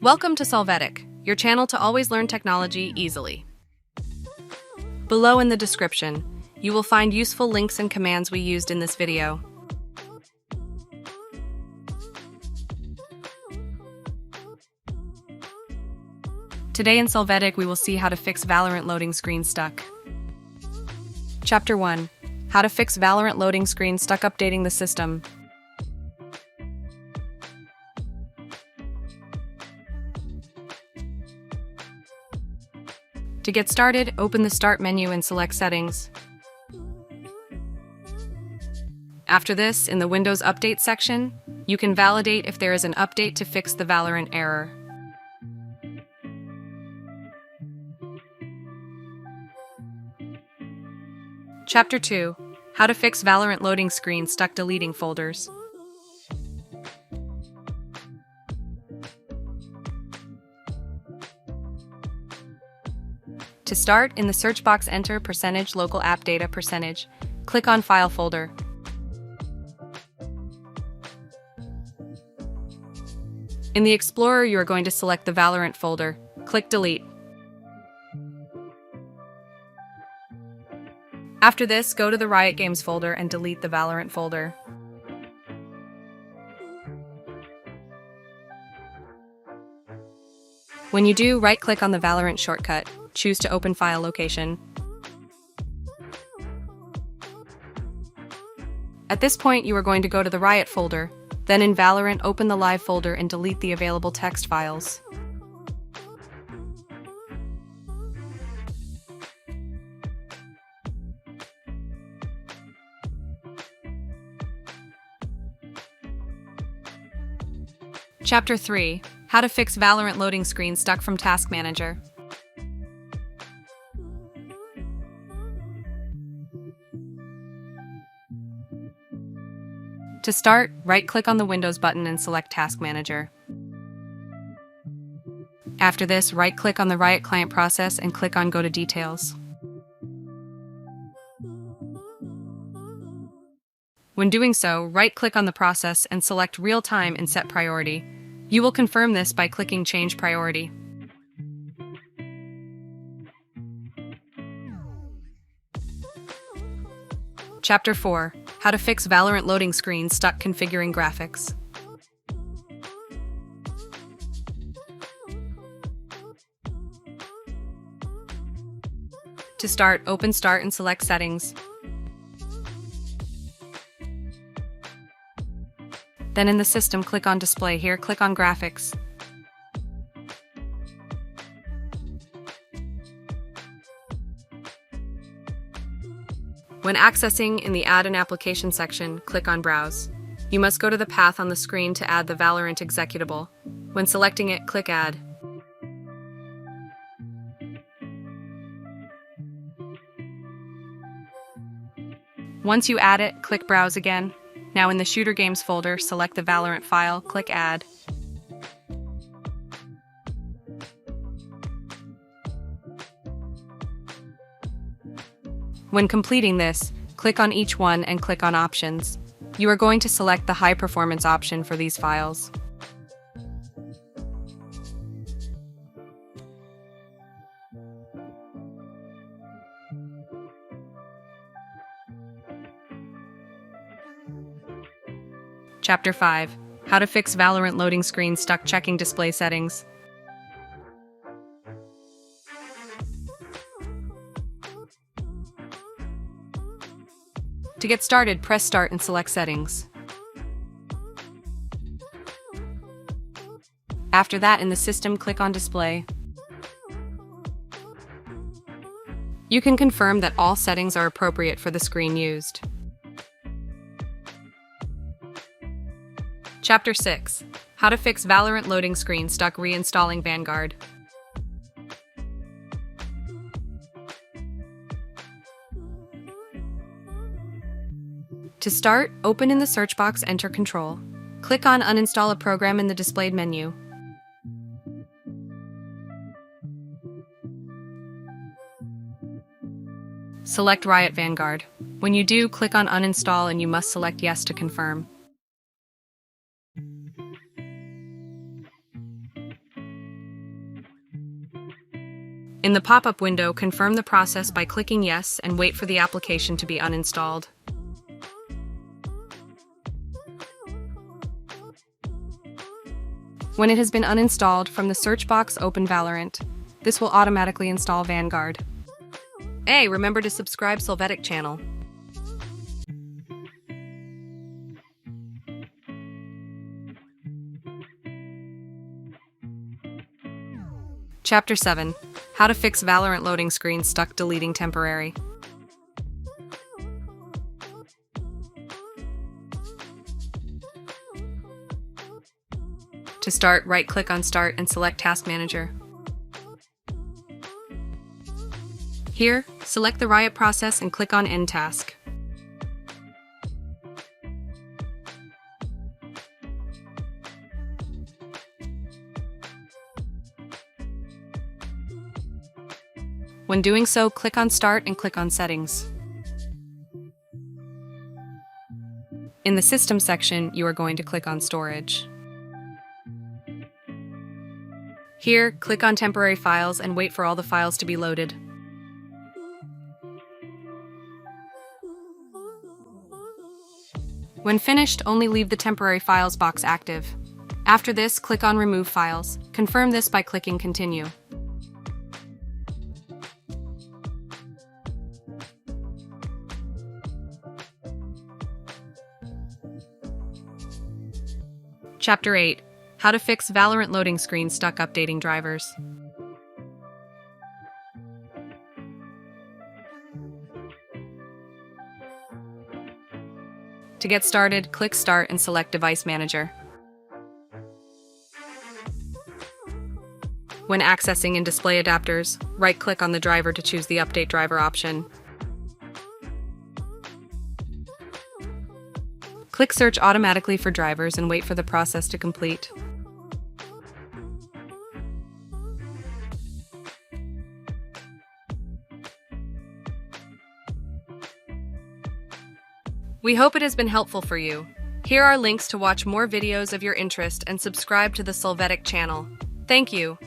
Welcome to Solvetic, your channel to always learn technology easily. Below in the description, you will find useful links and commands we used in this video. Today in Solvetic, we will see how to fix Valorant loading screen stuck. Chapter 1. How to fix Valorant loading screen stuck updating the system. To get started, open the Start menu and select Settings. After this, in the Windows Update section, you can validate if there is an update to fix the Valorant error. Chapter 2. How to fix Valorant loading screen stuck deleting folders. To start, in the search box enter %local app data %. Click on File folder. In the Explorer, you are going to select the Valorant folder. Click Delete. After this, go to the Riot Games folder and delete the Valorant folder. When you do, right-click on the Valorant shortcut. Choose to open file location. At this point, you are going to go to the Riot folder. Then in Valorant, open the Live folder and delete the available text files. Chapter 3. How to fix Valorant loading screen stuck from Task Manager. To start, right-click on the Windows button and select Task Manager. After this, right-click on the Riot Client process and click on Go to Details. When doing so, right-click on the process and select Real Time and set Priority. You will confirm this by clicking Change Priority. Chapter 4. How to fix Valorant loading screen stuck configuring graphics. To start, open Start and select Settings. Then in the System, click on Display. Here, click on Graphics. When accessing in the Add an Application section, click on Browse. You must go to the path on the screen to add the Valorant executable. When selecting it, click Add. Once you add it, click Browse again. Now in the Shooter Games folder, select the Valorant file, click Add. When completing this, click on each one and click on Options. You are going to select the High Performance option for these files. Chapter 5. How to fix Valorant loading screen stuck checking display settings. To get started, press Start and select Settings. After that, in the System, click on Display. You can confirm that all settings are appropriate for the screen used. Chapter 6. How to fix Valorant loading screen stuck reinstalling Vanguard. To start, open in the search box, enter Control. Click on Uninstall a program in the displayed menu. Select Riot Vanguard. When you do, click on Uninstall and you must select Yes to confirm. In the pop-up window, confirm the process by clicking Yes and wait for the application to be uninstalled. When it has been uninstalled, from the search box open Valorant. This will automatically install Vanguard. Hey, remember to subscribe Solvetic channel. Chapter 7. How to fix Valorant loading screen stuck deleting temporary. To start, right-click on Start and select Task Manager. Here, select the Riot process and click on End Task. When doing so, click on Start and click on Settings. In the System section, you are going to click on Storage. Here, click on Temporary Files and wait for all the files to be loaded. When finished, only leave the Temporary Files box active. After this, click on Remove Files. Confirm this by clicking Continue. Chapter 8. How to fix Valorant loading screen stuck updating drivers. To get started, click Start and select Device Manager. When accessing in Display Adapters, right-click on the driver to choose the Update Driver option. Click Search automatically for drivers and wait for the process to complete. We hope it has been helpful for you. Here are links to watch more videos of your interest and subscribe to the Solvetic channel. Thank you.